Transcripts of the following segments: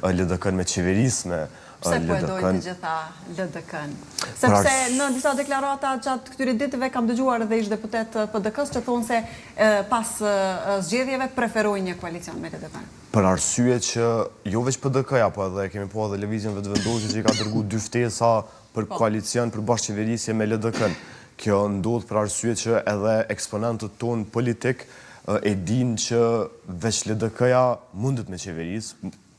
LDK-n me qeverisme. Pse po e dojnë të gjitha LDK-n? Sepse në disa deklarata gjatë këtyre ditëve kam dëgjuar edhe ish deputet PDK-s që thonë se pas zgjedhjeve preferojnë një koalicion me LDK-n. Për arsye që jo veç PDK-ja, po edhe kemi po edhe lëvizjen vetëvendosje që i ka dërgu 2 ftesa për koalicion për bashkëqeverisje me LDK-n. Kjo ndodh për arsye që edhe eksponentët tonë politik e din që veç LDK-ja mundet me qeveris,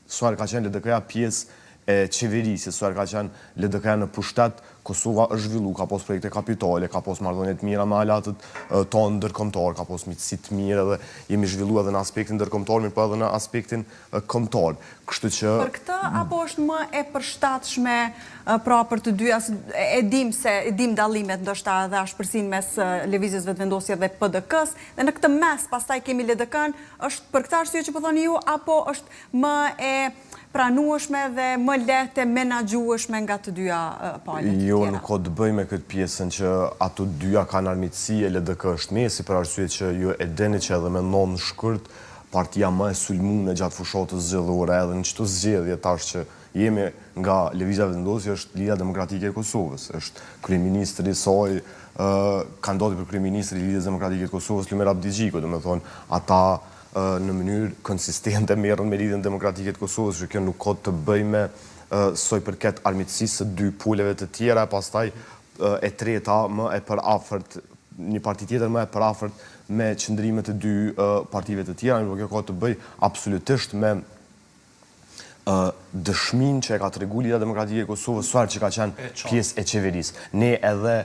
suar ka qenë LDK-ja pjesë e qeverisje, suar ka qenë LDK-ja në pushtet, Kosova është zhvillu, ka pos projekte kapitale, ka pos marrëdhënie të mira me alatët tonë ndërkombëtar, ka pos miqësi të mirë dhe jemi zhvillu edhe në aspektin ndërkombëtar, mirë po edhe në aspektin kombëtar. Kështu që për këtë apo është më e përshtatshme pra për të dyja, e dim dallimet ndoshta edhe ashpërsinë mes lëvizjes vetëvendosje dhe PDK-s, dhe në këtë mes pastaj kemi LDK-n, është për këtë arsye që po thoni ju apo është më e pranueshme dhe më lehtë menaxhueshme nga të dyja palët? Jo, nuk ka të bëj me këtë pjesën që ato dyja kanë armiqësi e LDK është mesi, për arsye që ju e dini që edhe me nonë shkurt partia më e sulmuar gjatë fushatës zgjedhore edhe në çdo zgjedhje tash që jemi nga lëvizja vetëvendosje është Lidhja Demokratike e Kosovës, është kryeministri i saj, kandidati për kryeministri i Lidhjes Demokratike të Kosovës Lumer Abdigjiku, domethënë ata në mënyrë konsistente merren me Lidhjen Demokratike të Kosovës, që kjo nuk ka të bëj me soi përket armiqësisë së 2 poleve të tjera, pastaj e treta më e përafërt, një parti tjetër më e përafërt me qëndrimet e 2 partive të tjera, por kjo ka të bëj absolutisht me dëshminë që e ka tregu Lidhja Demokratike e Kosovës, suar që ka qenë pjesë e qeverisë. Ne edhe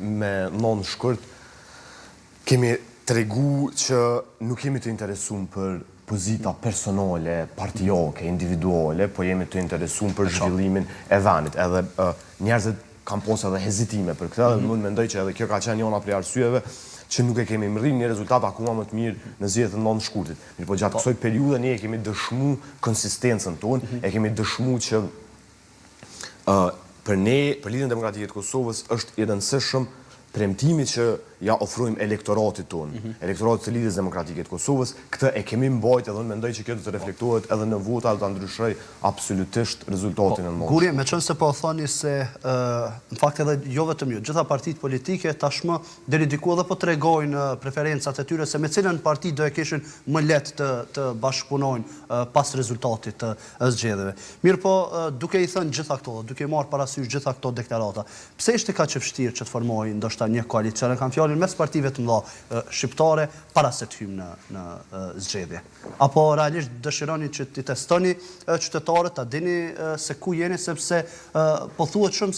me nonë shkurt kemi tregu që nuk jemi të interesuar për pozita personale, partijake, individuale, po jemi të interesuar për zhvillimin e vendit. Edhe njerëzit kanë posë edhe hezitime për këtë, dhe mund mendoj që edhe kjo ka qenë njëna prej arsyeve që nuk e kemi mërrim një rezultat akoma më të mirë në zgjedhjet e 9 shkurtit. Mirë, po gjatë kësaj periudhe ne e kemi dëshmu konsistencën tonë, e kemi dëshmu që për ne, për Lidhjen Demokratike të Kosovës, është i rëndësishëm premtimi që ja ofrojmë elektoratit tonë, elektoratit të Lidhjes Demokratike të Kosovës, këtë e kemi mbajtur edhe unë mendoj që kjo do të reflektohet edhe në vota, do ta ndryshoj absolutisht rezultatin e mos. Guri, meqense po thoni se në fakt edhe jo vetëm ju, gjitha partitë politike tashmë deri diku edhe po tregojnë preferencat e tyre se me cilën parti do e kishin më lehtë të bashkëpunojnë pas rezultatit të zgjedhjeve. Mirë po, duke i thënë gjitha këto, duke marrë parasysh gjitha këto deklarata, pse ishte kaq e vështirë që të formojë ndoshta një koalicion, kam fjalën mes partive të mëdha shqiptare para se të hyjmë në zgjedhje? Apo realisht dëshironi që t'i testoni qytetarët, ta dini se ku jeni, sepse po thuhet shumë se